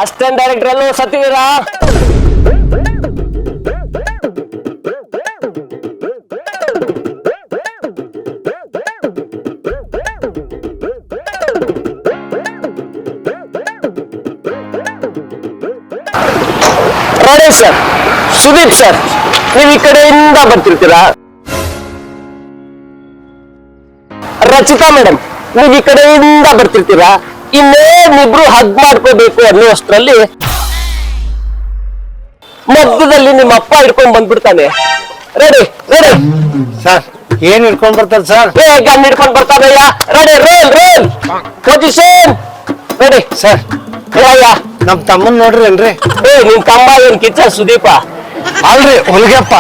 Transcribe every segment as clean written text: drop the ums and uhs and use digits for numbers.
Assistant director ಎಲ್ಲೋ ಸತ್ತಿದ್ದೀರಾ? Ready sir. Sudeep sir, ನೀವು ಈ ಕಡೆಯಿಂದ ಬರ್ತಿರ್ತೀರಾ? ರಚಿತಾ ಮೇಡಮ್, ನೀವು ಈ ಕಡೆಯಿಂದ ಬರ್ತಿರ್ತೀರಾ? ಇನ್ನೇನಿಬ್ರು ಹಗ್ ಮಾಡ್ಕೋಬೇಕು ಅನ್ನುವಷ್ಟರಲ್ಲಿ ಮಧ್ಯದಲ್ಲಿ ನಿಮ್ಮ ಅಪ್ಪ ಹಿಡ್ಕೊಂಡ್ ಬಂದ್ಬಿಡ್ತಾನೆ. Ready ready sir. ಏನ್ ಹಿಡ್ಕೊಂಡ್ ಬರ್ತಾರೆ ಸರ್? ಗನ್ ಹಿಡ್ಕೊಂಡ್ ಬರ್ತಾನಯ್ಯ. Ready, roll roll position. Ready sir. ಹೇಳಯ್ಯ. ನಮ್ ತಮ್ಮನ್ ನೋಡ್ರಿ ಏನ್ರಿ? ನಿನ್ ತಮ್ಮ ಏನ್ ಕಿಚ್ಚ ಸುದೀಪ? ಅಲ್ರಿ, ಹುಲಿಗೆಪ್ಪ.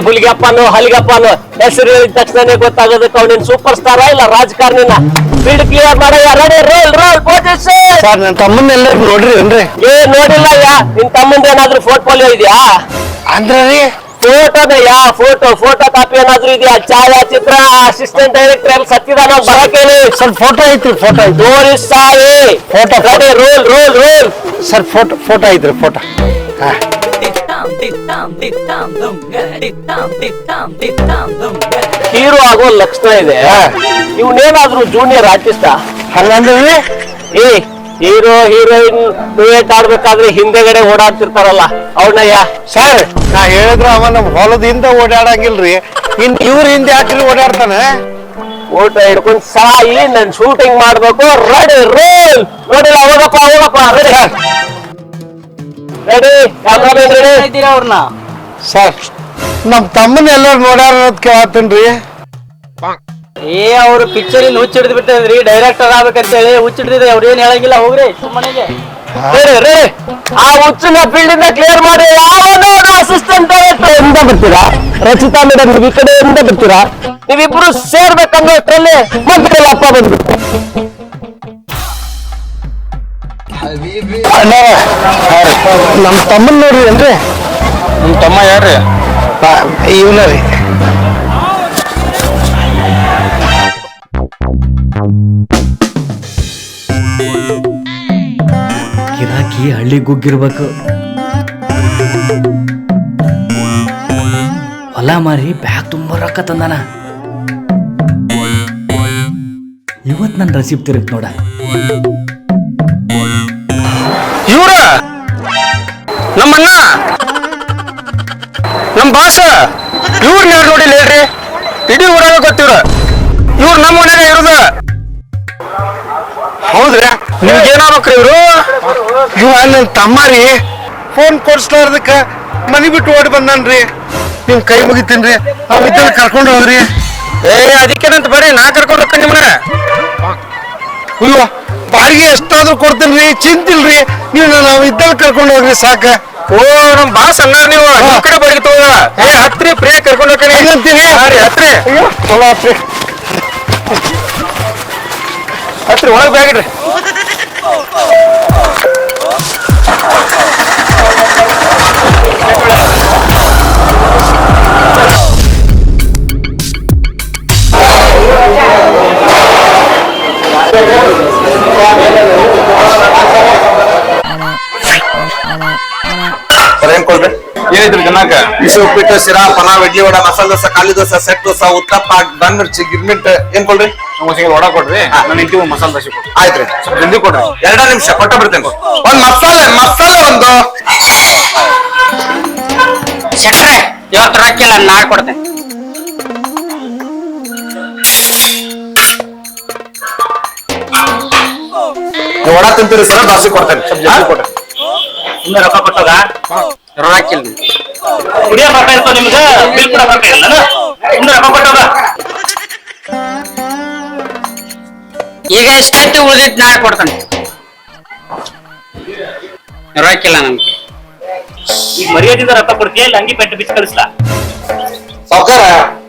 ಹುಲಿಗೆಪ್ಪನೋ ಹಲಿಗೆಪ್ಪನೋ ಹೆಸರು ಹೇಳಿದ ತಕ್ಷಣನೇ ಗೊತ್ತಾಗೋದಕ್ಕೆ ಅವನೇನ್ ಸೂಪರ್ ಸ್ಟಾರ್ ಇಲ್ಲ ರಾಜಕಾರಣಿನ. ಫೀಲ್ಡ್ ಕ್ಲಿಯರ್ ಮಾಡಯ್ಯ. Ready, roll roll position. Sir, ನನ್ ತಮ್ಮನ್ ಎಲ್ಲ ನೋಡ್ರಿ ಏನ್ರಿ? ನೋಡಿಲ್ಲ ಅಯ್ಯ. ನಿನ್ ತಮ್ಮಂದ ಏನಾದ್ರೂ ಪೋರ್ಟ್ಫೋಲಿಯೋ ಇದೆಯಾ? ಅಂದ್ರಿ ಫೋಟೋದಯ್ಯ, ಫೋಟೋ ಕಾಪಿ ಏನಾದ್ರೂ ಇದೆಯಾ? ಛಾಯಾಚಿತ್ರ, ಅಸಿಸ್ಟೆಂಟ್ ಡೈರೆಕ್ಟರ್ ಎಲ್ಲ ಸತ್ತಿದಾನ ಬರಕೇಳಿ. ಸರ್, ಫೋಟೋ ಐತ್ರಿ. ಫೋಟೋ ಐತಿ. ತೋರಿಸ್ತಾಯಿ. Photo. Ready, roll roll roll. Sir, photo ಐತ್ರಿ. ಫೋಟೋ. ಹೀರೋ ಆಗೋ ಲಕ್ಷಣ ಇದೆ. ಇವನೇನಾದ್ರೂ ಜೂನಿಯರ್ ಆರ್ಟಿಸ್ಟ್ ಹಂಗಂದ್ರಿ? ಹೀರೋ ಹೀರೋಯಿನ್ ಡುಯೆಟ್ ಆಡ್ಬೇಕಾದ್ರೆ ಹಿಂದೆಗಡೆ ಓಡಾಡ್ತಿರ್ತಾರಲ್ಲ ಅವ್ರನ್ನಯ್ಯ. ಸರ್, ನಾ ಹೇಳಿದ್ರ ಅವ ನಮ್ ಹೊಲದ ಹಿಂದೆ ಓಡಾಡಂಗಿಲ್ರಿ. ಇವ್ರ ಹಿಂದೆ ಯಾಕ್ರಿ ಓಡಾಡ್ತಾನೆ? ಊಟ ಹಿಡ್ಕೊಂಡ್ ಸಾಯಿ ನನ್ ಶೂಟಿಂಗ್ ಮಾಡ್ಬೇಕು. Ready, roll. ನೋಡಿಲ್ಲ, ಹೋಗಪ್ಪ. Ready ready, cameraman ready. ಅವ್ರನ್ನ ಸರ್, ನಮ್ ತಮ್ಮನ ಎಲ್ಲರೂ ನೋಡ್ಯಾರ ಅನ್ನೋದ್ ಕೇಳತ್ತೇನ್ರಿ? ಅವ್ರು ಪಿಕ್ಚರ್ ಇಂದ ಹುಚ್ಚಿಡ್ದು ಬಿಟ್ಟದ್ರಿ. ಡೈರೆಕ್ಟರ್ ಆಗ್ಬೇಕಂತ ಹೇಳಿ ಹುಚ್ಚಿಡ್ದಿದ್ರೆ ಅವ್ರು ಏನ್ ಹೇಳಂಗಿಲ್ಲ. ಹೋಗ್ರಿ ಸುಮ್ಮನೆಗೆ. ರೆಡಿ, ಆ ಹುಚ್ಚಿನ ಫೀಲ್ಡ್ ಇಂದ ಕ್ಲಿಯರ್ ಮಾಡಿ. ಅಸಿಸ್ಟೆಂಟ್ ಡೈರೆಕ್ಟರ್ ಇಂದ ಬರ್ತೀರಾ? ರಚಿತಾ ಮೇಡಮ್, ನೀವು ಈ ಕಡೆಯಿಂದ ಬರ್ತೀರಾ? ನೀವಿಬ್ರು ಸೇರ್ಬೇಕನ್ನೋಷ್ಟ್ರಲ್ಲಿ ಮತ್ತೆ ಅಪ್ಪ ಬಂದ್ಬಿಟ್ಟು. ನಮ್ ತಮ್ಮನ್ ನೋಡ್ರಿ ಏನ್ರಿ? ನಿಮ್ ತಮ್ಮ ಯಾರ್ರಿ? ಇವನ ರೀ. ಗಿರಾಕಿ ಹಳ್ಳಿ ಗುಗ್ಗಿರ್ಬೇಕು. ಹೊಲ ಮಾರಿ ಬ್ಯಾಗ್ ತುಂಬ ರೊಕ್ಕ ತಂದಾನ. ಇವತ್ ನನ್ ರಸೀಪ್ ತಿರುಗ್ ನೋಡ. ಇವ್ರ ನಮ್ಮಣ್ಣ, ನಮ್ ಬಾಸ. ಇವ್ರ ಯಾರು ನೋಡಿಲ್ಲ ಹೇಳ್ರಿ? ಇಡೀ ಊರಾಗ ಗೊತ್ತಿವ್ರ. ಇವ್ರು ನಮ್ಮ ಮನೆಗೆ ಇರೋದ. ಹೌದ್ರಿ? ನಿಮ್ಗೇನಾಗ್ಬೇಕ್ರಿ ಇವ್ರು? ಇವ ನನ್ ತಮ್ಮ ರೀ. ಫೋನ್ ಕೊಡ್ಸ್ಲಾರ್ದಕ್ಕ ಮನಿ ಬಿಟ್ಟು ಓಡಿ ಬಂದನ್ರಿ. ನಿಮ್ ಕೈ ಮುಗಿತೀನ್ರಿ. ಅವಿದ್ದ ಕರ್ಕೊಂಡು ಹೋಗ್ರಿ. ಅದಕ್ಕೇನಂತ ಬರ್ರಿ, ನಾ ಕರ್ಕೊಂಡು ಹೋಗ್ತೇನೆ ನಿಮ್ಮನ್ನ. ಅಯ್ಯೋ, ಬಾಡಿಗೆ ಎಷ್ಟಾದ್ರೂ ಕೊಡ್ತೇನ್ರಿ, ಚಿಂತಿಲ್ರಿ. ನೀವು ನಾವು ಇದ್ದಲ್ಲಿ ಕರ್ಕೊಂಡು ಹೋಗ್ರಿ ಸಾಕ. ನಮ್ ಬಾಸ್ ಅನ್ನಾರ ನೀವು ನಿಮ್ ಕಡೆ ಬಡಗಿ ತಗೋದ. ಹತ್ರಿ ಪ್ರಿಯ ಕರ್ಕೊಂಡು ಹೋಗ್ತೀನಿ ಹಂಗಂತೀನಿ. ಹತ್ರಿ. ಅಯ್ಯೋ, ಚಲೋ ಆತ್ರಿ. ಹತ್ರಿ ಒಳಗೆ ಬ್ಯಾಗಿಡ್ರಿ. ಏನಿದ್ರು ಜನಕ? ಬಿಸಿ ಉಪ್ಪಿಟ್ಟು, ಸಿರಾ, ಪಲಾವ್, ಇಡ್ಲಿ, ವಡ, ಮಸಾಲೆ ದೋಸೆ, ಖಾಲಿ ದೋಸೆ, ಸೆಟ್ ದೋಸೆ, ಉತ್ತಪ್ಪ, ಬನ್ ಮಿರ್ಚಿ, ಗಿರ್ಮಿಂಟ್. ಏನ್ ಕೊಡ್ರಿ? ವಡ ಕೊಡ್ರಿ. ನಾನು ಇಂಟಿವ್ ಮಸಾಲೆ ದೋಸೆ ಕೊಡ್ರಿ. ಆಯ್ತ್ರಿ, ಸ್ವಲ್ಪ ಜಲ್ದಿ ಕೊಡ್ರಿ. 2 ನಿಮಿಷ ಕೊಟ್ಟ ಬಿಡ್ತೇನೆ. ಒಂದ್ ಮಸಾಲೆ ಒಂದು. ಶೆಟ್ರೆ, ಇವತ್ತು ರೊಕ್ಕಿಲ್ಲ, ನಾಳೆ ಕೊಡ್ತೇನೆ. ವಡ ತಿಂತೀರಿ ಸರ್, ದೋಸೆ ಕೊಡ್ತೇನೆ. ಸ್ವಲ್ಪ ಜಲ್ದಿ ಕೊಡ್ರಿ. ಇನ್ನ ರೊಕ್ಕ ಕೊಟ್ಟೋಗ ರೊಕ್ಕಿಲ್ಲ. ಕುಡಿಯೋ ರೊಕ್ಕ ಇರ್ತದೆ ನಿಮ್ಗೆ, ಬಿಲ್ ಕೂಡ ರೊಕ್ಕ ಇಲ್ಲ. ಇನ್ನು ರೊಕ್ಕ ಕೊಟ್ಟೋಗ. ಈಗ ಎಷ್ಟೈತಿ ಉಳಿದೈತಿ, ನಾಳೆ ಕೊಡ್ತಾನೆ. ರೊಕ್ಕಿಲ್ಲ ನಮ್ಗೆ. ಈಗ ಮರ್ಯಾದಿಂದ ರೊಕ್ಕ ಕೊಡ್ತೀಯ ಇಲ್ಲ ಅಂಗಿ ಪೆಟ್ಟು ಬಿಚ್ಚ ಕಳಿಸ್ಲಾ? ಸಾವ್ಕಾರ,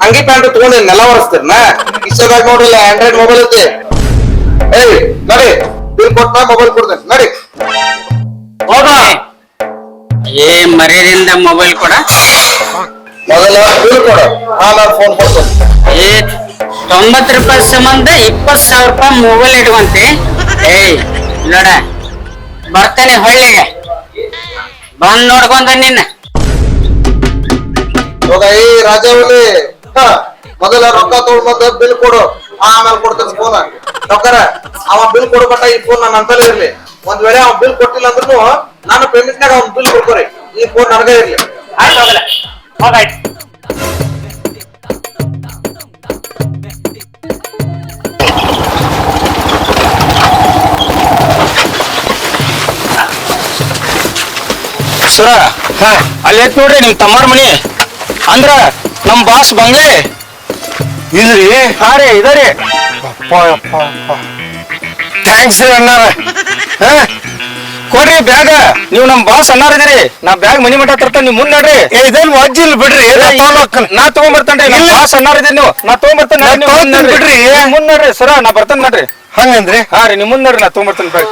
ಅಂಗಿ ಪ್ಯಾಂಟ್ ತಗೊಂಡು ನೆಲ ಒರೆಸ್ತೀರನ? ಕಿಶೆದಾಗ ನೋಡ್ರಿಲ್ಲ, ಆಂಡ್ರಾಯ್ಡ್ ಮೊಬೈಲ್ ಐತಿ. ನೋಡಿ, ಬಿಲ್ ಕೊಟ್ಟ ಮೊಬೈಲ್ ಕೊಡ್ತೇನೆ. ನೋಡಿ ಹೋಗ. ಮರ್ಯಾದಿಂದ ಮೊಬೈಲ್ ಕೊಡ. ಮೊದಲ ಬಿಲ್ ಕೊಡು, ಆಮೇಲೆ ಫೋನ್ ಕೊಡ್ತೇನೆ. 90 ರೂಪಾಯಿ ಸಂಬಂಧ 20,000 ರೂಪಾಯಿ ಮೊಬೈಲ್ ಇಡುವಂತೆ. ನೋಡ, ಬರ್ತೇನೆ ಹಳ್ಳಿಗೆ ಬಂದ್ ನೋಡ್ಕೊಂಡ ನಿನ್ನ ಹೋಗ ಈ ರಾಜವಲ್ಲಿ ಮೊದಲ ರೊಕ್ಕ ತಗೊಂಡ್ ಬಿಲ್ ಕೊಡು ಆಮೇಲೆ ಕೊಡ್ತೇನೆ ಫೋನ್ ಡಾಕ್ಟರ್ ಅವ ಬಿಲ್ ಕೊಡ್ಬೇಕ ಈ ಫೋನ್ ನನ್ನ ಅಂತಲೇ ಇರ್ಲಿ ಒಂದ್ ವೇಳೆ ಅವ್ ಬಿಲ್ ಕೊಟ್ಟಿಲ್ಲ ಅಂದ್ರೂ ನಾನು ಪೇಮೆಂಟ್ನಾಗ ಅವ್ನ ಬಿಲ್ ಕೊಡ್ಕೋರಿ ಈ ಫೋನ್ ನನಗೆ ಇರ್ಲಿ ಆಯ್ತು ಹೋಗಲ್ಲ ಹೋಗಾಯ್ತು ಸರ ಅಲ್ಲಿ ಐತ್ ನೋಡ್ರಿ ನಿಮ್ ತಮ್ಮಾರ್ ಮನಿ ಅಂದ್ರ ನಮ್ ಬಾಸ್ ಬಂಗ್ಲೆ ಇದ್ರಿ ಹಾ ರೀ ಇದರಿ ಥ್ಯಾಂಕ್ಸ್ ರೀ ಅಣ್ಣಾರ ಕೊಡ್ರಿ ಬ್ಯಾಗ್ ನೀವು ನಮ್ ಬಾಸ್ ಅನ್ನಾರಿದಿರಿ ನಾ ಬ್ಯಾಗ್ ಮನಿ ಮಠ ತರ್ತೇನೆ ನೀವು ಮುಂದ್ ನೋಡ್ರಿ ಇದೇನ್ ವಜ್ಜಿಲ್ ಬಿಡ್ರಿ ನಾ ತಗೊಂಡ್ಬರ್ತೇನ್ರಿ ನಮ್ ಬಾಸ್ ಅನ್ನಾರಿದ್ದೀನಿ ನೀವು ನಾ ತಗೊಂಡ್ಬರ್ತೇನೆ ನಾ ತಗೊಂಡ್ ಬಿಡ್ರಿ. ಮುಂದ್ ನೋಡ್ರಿ ಸರ ನಾ ಬರ್ತೇನೆ ನೋಡ್ರಿ ಹಂಗಂದ್ರಿ ಹಾ ರೀ ನಿಮ್ ಮುಂದ್ ನೋಡ್ರಿ ನಾ ತಗೊಂಡ್ಬರ್ತೇನೆ ಬ್ಯಾಗ್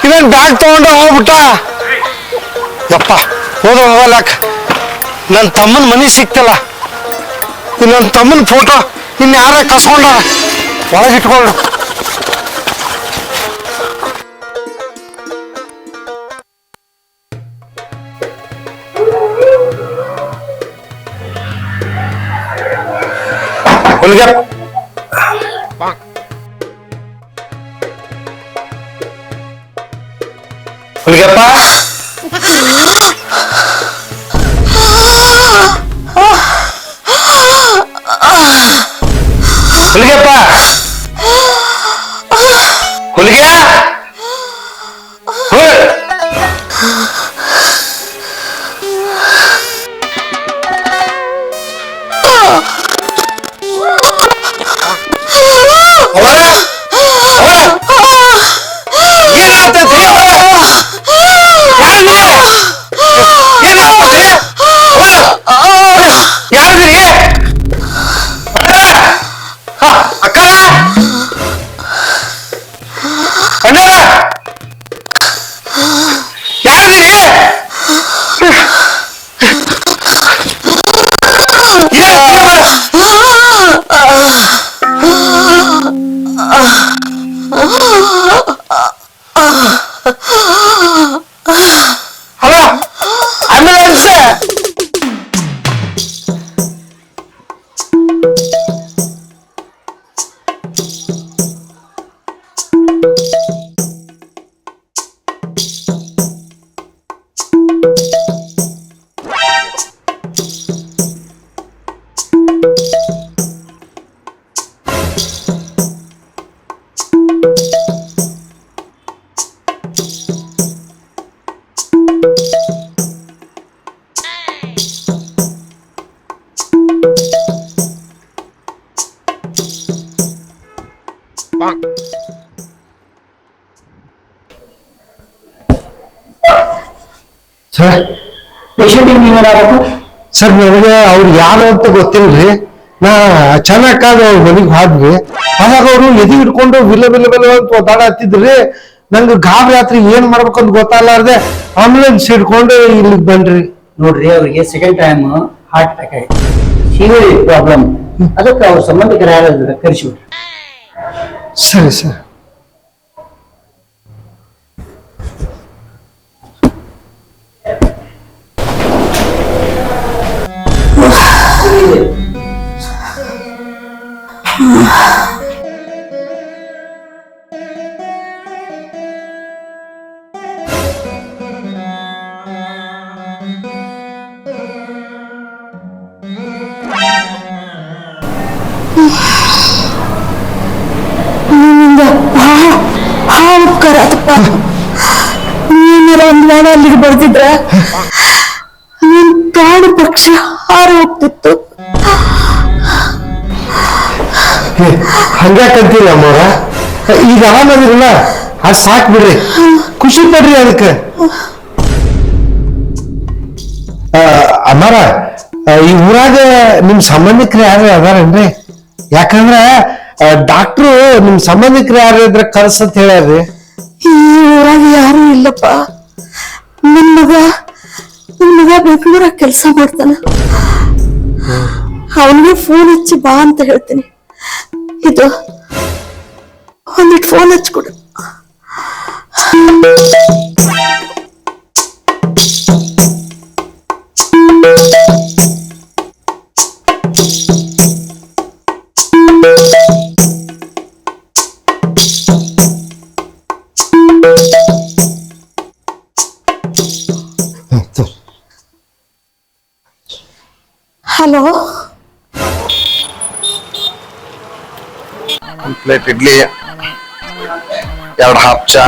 ಇವೇನ್ ಬ್ಯಾಗ್ ತಗೊಂಡ ಹೋಗ್ಬಿಟ್ಟ ಯಪ್ಪ ಹೋಗಲಕ್ ನನ್ ತಮ್ಮನ್ ಮನಿ ಸಿಕ್ತಲ್ಲ ನನ್ ತಮ್ಮನ್ ಫೋಟೋ ಇನ್ ಯಾರ ಕಸ್ಕೊಂಡ ಒಳಗಿಟ್ಕೊಂಡು Hulge Hulgeppa Hulgeppa Hulge hello ambulance sir ಪೇಷಂಟಿಗೆ ನೀವೇನಾಗಬೇಕು ಸರ್ ನನಗೆ ಅವ್ರು ಯಾರು ಅಂತ ಗೊತ್ತಿಲ್ರಿ ನಾ ಚೆನ್ನಾಗ್ ಅವ್ರ ಮನೆಗೆ ಹೋದ್ವಿ ಅವಾಗ ಅವರು ಎದಿ ಹಿಡ್ಕೊಂಡು ವಿಲ್ಲ ವಿಲ್ಲ ವಿಲ್ಲ ಅಂತ ಒದ್ದಾಡತ್ತಿದ್ರಿ ನಂಗೆ ಗಾಬರಿ ಆತ್ರಿ ಏನ್ ಮಾಡ್ಬೇಕಂತ ಗೊತ್ತಾಗ್ಲಾರ್ದೆ ಆಂಬುಲೆನ್ಸ್ ಹಿಡ್ಕೊಂಡು ಇಲ್ಲಿಗೆ ಬನ್ರಿ ನೋಡ್ರಿ ಅವ್ರಿಗೆ ಸೆಕೆಂಡ್ ಟೈಮ್ ಹಾರ್ಟ್ ಅಟ್ಯಾಕ್ ಆಯ್ತು ಸೀರಿಯಸ್ ಪ್ರಾಬ್ಲಮ್ ಅದಕ್ಕೆ ಅವ್ರ ಸಂಬಂಧಿಕರ ಯಾರಾದ್ರೂ ಕರೆಸಿಬಿಟ್ರಿ ಸರಿ ಸರ್ ನೀನೆಲ್ಲ ಒಂದ್ ವೇಳೆ ಅಲ್ಲಿಗೆ ಬರ್ತಿದ್ರ ನಿನ್ ಪ್ರಾಣ ಪಕ್ಷಿ ಹಾರಿ ಹೋಗ್ತಿತ್ತು. ಹಂಗ್ಯಾಕಂತೀರಿ ಅಮ್ಮವ್ರ ಈಗ ಆರಾಮದಿರಲ್ಲ ಅದ್ ಸಾಕ್ ಬಿಡ್ರಿ ಖುಷಿ ಪಡ್ರಿ ಅದಕ್ಕೆ ಅಮ್ಮಾರ ಈ ಊರಾಗ ನಿಮ್ ಸಂಬಂಧಿಕರು ಯಾರು ಅದಾರೇನ್ರಿ ಯಾಕಂದ್ರ ಡಾಕ್ಟ್ರು ನಿಮ್ ಸಂಬಂಧಿಕರು ಯಾರಿದ್ರ ಕಳ್ಸತ್ ಹೇಳ್ಯಾರ್ರಿ. ಈ ಊರಾಗ ಯಾರು ಇಲ್ಲಪ್ಪ. ನಿನ್ ಮಗ ಬೆಂಗಳೂರಾಗ ಕೆಲಸ ಮಾಡ್ತಾನ. ಅವನಿಗೆ ಫೋನ್ ಹಚ್ಚಿ ಬಾ ಅಂತ ಹೇಳ್ತೀನಿ. ಇದು ಒಂದಿಟ್ಟು ಫೋನ್ ಹಚ್ಕೊಡು. ಹಲೋ, ಪ್ಲೇಟ್ ಇಡ್ಲಿ, 2 ಹಾಫ್ ಚಾ.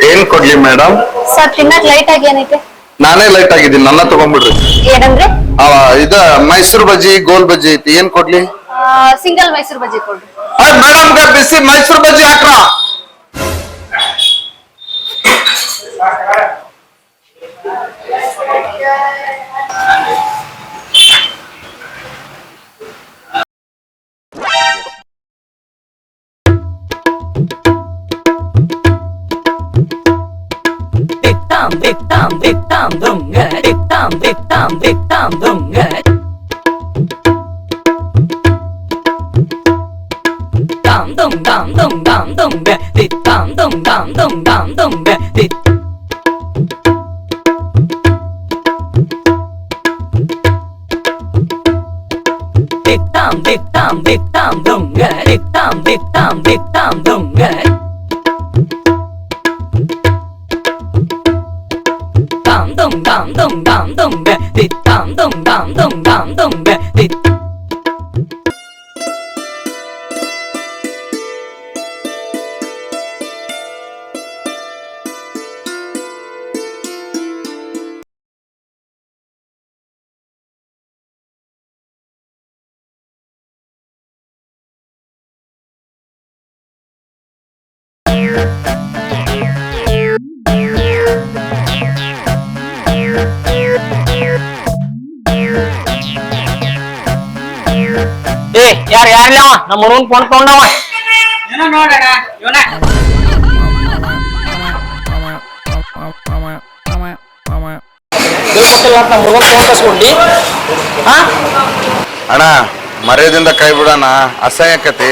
ಏನ್ ಕೊಡ್ಲಿ ಮೇಡಮ್? ಸರ್ ತಿನ್ನಕ್ ಲೈಟ್ ಆಗಿ ಏನೈತೆ? ನಾನೇ ಲೈಟ್ ಆಗಿದ್ದೀನಿ, ನನ್ನ ತಗೊಂಡ್ಬಿಡ್ರಿ. ಏನಂದ್ರೆ? ಇದ ಮೈಸೂರು ಬಜ್ಜಿ, ಗೋಲ್ ಬಜ್ಜಿ ಐತಿ, ಏನ್ ಕೊಡ್ಲಿ? ಸಿಂಗಲ್ ಮೈಸೂರು ಬಜ್ಜಿ ಕೊಡ್ರಿ. ಮೇಡಮ್ಗೆ ಬಿಸಿ ಮೈಸೂರು ಬಜ್ಜಿ ಹಾಕ್ರ. ಯಾರ್ಲವ ನಮ್ಮ ಹುಡುಗನ್ ಫೋನ್ ತಗೊಂಡವ. ನೋಡಣ ಇವನ ನಮ್ಮ ಹುಡುಗನ್ ಫೋನ್ ಕಸ್ಕೊಂಡಿ. ಅಣ್ಣ ಮರ್ಯಾದಿಂದ ಕೈ ಬಿಡೋಣ, ಅಸಹ್ಯಕತಿ.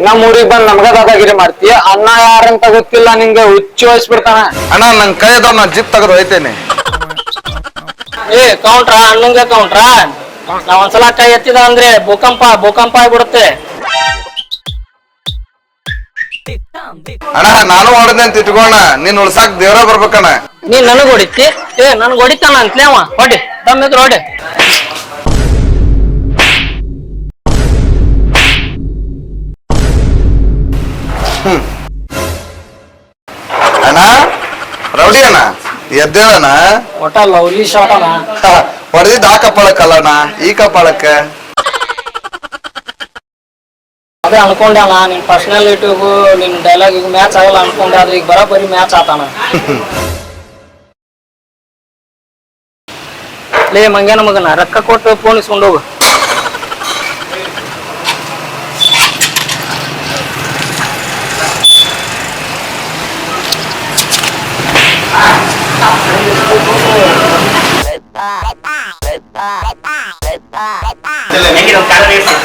ನಮ್ಮ ಊರಿಗೆ ಬಂದ್ ನಮ್ಗ ದಾದಾಗಿರಿ ಮಾಡ್ತೀಯ. ಅಣ್ಣ ಯಾರಂತ ಗೊತ್ತಿಲ್ಲ ನಿಂಗೆ, ಹುಚ್ಚಿ ವಹಿಸ್ಬಿಡ್ತಾನ. ಅಣ್ಣ ನನ್ ಕೈ ಅದಾವ, ನಾ ಜಿಪ್ ತೆಗೆದು ಹೋಯ್ತೇನೆ. Counter ಅಣ್ಣಂಗೆ counter. ನಾವ್ ಒಂದ್ಸಲ ಕೈ ಎತ್ತಿದ ಅಂದ್ರೆ ಭೂಕಂಪ ಆಗ್ಬಿಡುತ್ತೆ. ಅಣ್ಣ ನಾನು ಹೊಡೆದೆ ಅಂತ ಇಟ್ಕೋಣ, ನೀನ್ ಉಳ್ಸಾಕ್ ದೇವ್ರ ಬರ್ಬೇಕಣ್ಣ. ನೀನ್ ನನಗ್ ಹೊಡಿತಿ? ನನ್ಗ್ ಹೊಡಿತಾನ ಅಂತಲೇ ಅವ. ಹೊಡಿ, ತಮ್ಮಿದ್ರು ಹೊಡಿ. ಅಣ್ಣ ರೌಡಿ ಅಣ್ಣ, ಎದ್ದೇಳಣ್ಣ. ಒಟ್ಟ ಲವ್ಲಿ ಶಾಟ್ ಅಣ್ಣ. ಹೊಡೆದಿದ್ದ ಆ ಕಪಾಳಕ್ಕಲ್ಲಣ್ಣ, ಈ ಕಪಾಳಕ್ಕೆ. ಅದೇ ಅನ್ಕೊಂಡೆ ಅಣ್ಣ, ನಿನ್ ಪರ್ಸನಾಲಿಟಿಗೂ ನಿನ್ ಡೈಲಾಗಿಗೂ ಮ್ಯಾಚ್ ಆಗಲ್ಲ ಅನ್ಕೊಂಡೆ. ಆದ್ರೆ ಈಗ ಬರೋಬ್ಬರಿ ಮ್ಯಾಚ್ ಆತಾನ. ಲೇ ಮಂಗೇನ ಮಗನ, ರೊಕ್ಕ ಕೊಟ್ಟು ಫೋನ್ ಇಸ್ಕೊಂಡೋಗು. ಹೆಂಗಿದೆ ಒಂದು ಕಾಲ ಇರ್ಸಿ.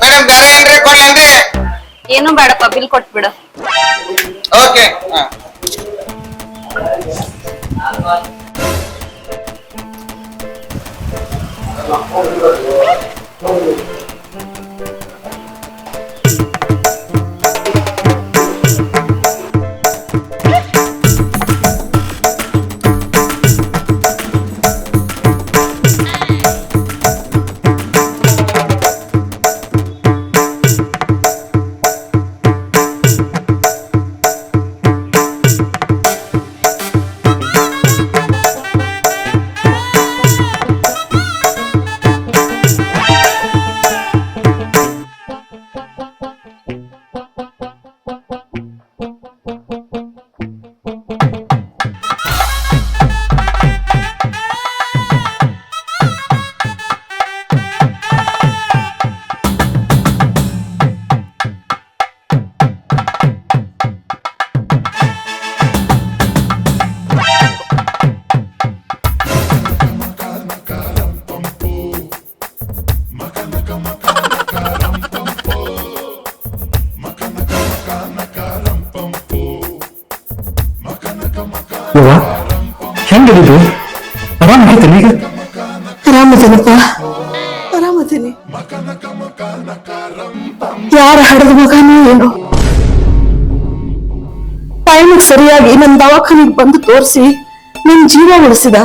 ಮೇಡಮ್ ಬೇರೆ ಏನ್ರಿ ಕೊಡ್ಲೇನ್ರಿ? ಏನು ಬೇಡಪ್ಪ, ಬಿಲ್ ಕೊಟ್ಬಿಡು. ಓಕೆ. ಹೆಂಗಿದು ಆರಾಮ್ ಹೇಳ್ತೀನಿ ಈಗ. ಆರಾಮದೇನಪ್ಪ, ಆರಾಮದೇನಿ. ಯಾರ ಹಡದ ಮಗನೂ ಏನು, ಟೈಮಿಗೆ ಸರಿಯಾಗಿ ನನ್ನ ದವಾಖಾನಿಗೆ ಬಂದು ತೋರಿಸಿ ನಿನ್ ಜೀವ ಉಳಿಸಿದ.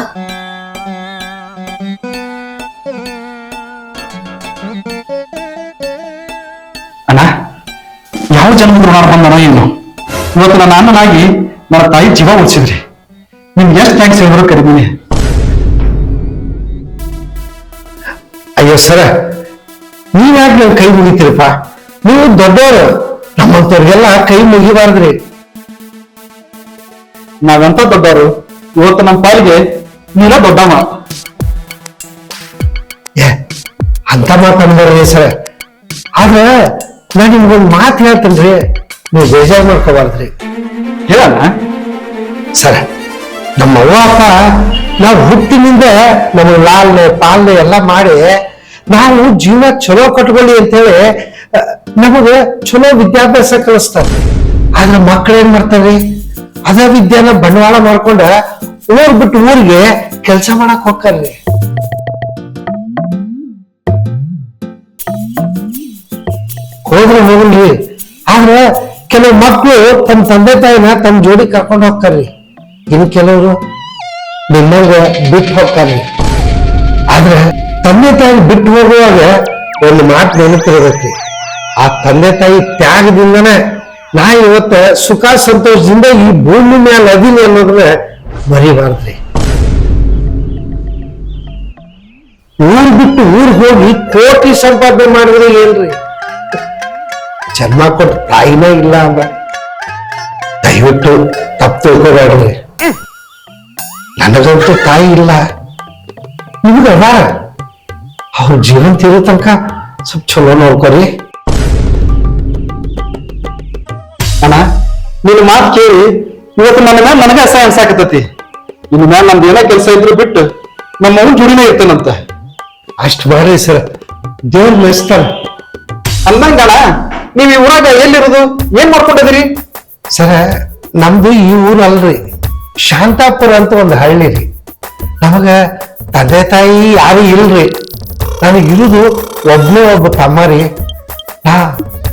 ಅಣ್ಣ ಯಾವ ಜನ್ಮದ ಋಣ ಬಂದನೋ ಏನು, ಇವತ್ತು ನನ್ನ ಅಣ್ಣನಾಗಿ ನನ್ನ ತಾಯಿ ಜೀವ ಉಳಿಸಿದ್ರಿ. ನಿಮ್ಗೆ ಎಷ್ಟು ಥ್ಯಾಂಕ್ಸ್ ಹೇಳಿದ್ರು ಕಡಿಮೆ. ಅಯ್ಯೋ ಸರ, ನೀವ್ಯಾಕೆ ನೀವು ಕೈ ಮುಗಿತೀರಪ್ಪ? ನೀವು ದೊಡ್ಡವರು, ನಮ್ಮಂತವ್ರಿಗೆಲ್ಲ ಕೈ ಮುಗಿಬಾರ್ದ್ರಿ. ನಾವೆಂತ ದೊಡ್ಡವರು, ಇವತ್ತು ನಮ್ಮ ಪಾಲಿಗೆ ನೀನ ದೊಡ್ಡಮ್ಮ. ಅಂತ ಮಾತಂದ್ರಿ ಸರ್. ಆದ್ರೆ ನಾನು ನಿಮ್ಗೊಂದು ಮಾತು ಹೇಳ್ತೇನ್ರಿ, ನೀವು ಬೇಜಾರು ಮಾಡ್ಕೋಬಾರ್ದ್ರಿ. ಹೇಳಣ್ಣ. ಸರ್, ನಮ್ಮ ಅವ್ವ ಅಪ್ಪ ನಾವು ಹುಟ್ಟಿನಿಂದ ನಮಗೆ ಲಾಲ್ನೆ ಪಾಲ್ನೆ ಎಲ್ಲ ಮಾಡಿ ನಾವು ಜೀವನ ಚಲೋ ಕಟ್ಕೊಳ್ಳಿ ಅಂತೇಳಿ ನಮಗೆ ಚಲೋ ವಿದ್ಯಾಭ್ಯಾಸ ಕಲಿಸ್ತಾರೆ. ಆದ್ರೆ ಮಕ್ಕಳು ಏನ್ ಮಾಡ್ತಾರ್ರಿ, ಅದ ವಿದ್ಯಾನ ಬಂಡವಾಳ ಮಾಡ್ಕೊಂಡ ಊರ್ ಬಿಟ್ಟು ಊರಿಗೆ ಕೆಲಸ ಮಾಡಕ್ ಹೋಗ್ತಾರ್ರಿ. ಹೋದ್ರೆ ಹೋಗಲ್ರಿ, ಆದ್ರೆ ಕೆಲವು ಮಕ್ಕಳು ತಮ್ಮ ತಂದೆ ತಾಯಿನ ತಮ್ಮ ಜೋಡಿ ಕರ್ಕೊಂಡು ಹೋಗ್ತಾರ್ರಿ. ಇನ್ನು ಕೆಲವರು ನಿಮ್ಮಂಗ ಬಿಟ್ಟು ಹೋಗ್ತಾರ್ರಿ. ಆದ್ರೆ ತಂದೆ ತಾಯಿ ಬಿಟ್ಟು ಹೋಗುವಾಗ ಒಂದು ಮಾತು ನೆನಪಿರ್ಬೇಕ್ರಿ, ಆ ತಂದೆ ತಾಯಿ ತ್ಯಾಗದಿಂದನೇ ನಾ ಇವತ್ತ ಸುಖ ಸಂತೋಷದಿಂದ ಈ ಭೂಮಿ ಮೇಲೆ ಅದೀನಿ ಅನ್ನೋದನ್ನ ಮರಿಬಾರ್ದ್ರಿ. ಊರ್ ಬಿಟ್ಟು ಊರ್ ಹೋಗಿ ಕೋಟಿ ಸಂಪಾದನೆ ಮಾಡಿದ್ರೆ ಏನ್ರಿ, ಜನ್ಮ ಕೊಟ್ಟ ತಾಯಿನೇ ಇಲ್ಲ ಅಂದ. ದಯವಿಟ್ಟು ತಪ್ಪು ತಿಳ್ಕೋಬೇಡ್ರಿ. ನನಗಂತೂ ತಾಯಿ ಇಲ್ಲ, ನಿಮ್ಗದ ಅವ್ರ ಜೀವನ ತೀರೋ ತನಕ ಸ್ವಲ್ಪ ಚಲೋ ನೋಡ್ಕೊರಿ. ಅಣ್ಣ, ನಿನ್ನ ಮಾತು ಕೇಳಿ ಇವತ್ತು ನನ್ನ ಮೇಲೆ ನನಗೆ ಅಸಹ್ಯ ಅನ್ಸಾಕತ್ತೈತಿ. ಇನ್ನು ಮೇಲೆ ನಮ್ದು ಏನೋ ಕೆಲಸ ಇದ್ರು ಬಿಟ್ಟು ನಮ್ಮ ಅವ್ನ ಜೋಡಿನೇ ಇರ್ತೇನಂತ. ಅಷ್ಟು ಮಾಡ್ರಿ ಸರ್, ದೇವ್ರ ಮೆಚ್ತಾರ. ಅಂದಂಗಣ ನೀವ್ ಈ ಊರಾಗ ಎಲ್ಲಿರೋದು, ಏನ್ ಮಾಡ್ಕೊಂಡಿದ್ರಿ? ಸರ, ನಮ್ದು ಈ ಊರು ಅಲ್ರಿ, ಶಾಂತಾಪುರ ಅಂತ ಒಂದು ಹಳ್ಳಿ ರೀ. ನಮಗ ತಂದೆ ತಾಯಿ ಯಾರು ಇಲ್ರಿ. ನನಗಿರುದು ಒಬ್ಬನೇ ಒಬ್ಬ ತಮ್ಮ ರೀ.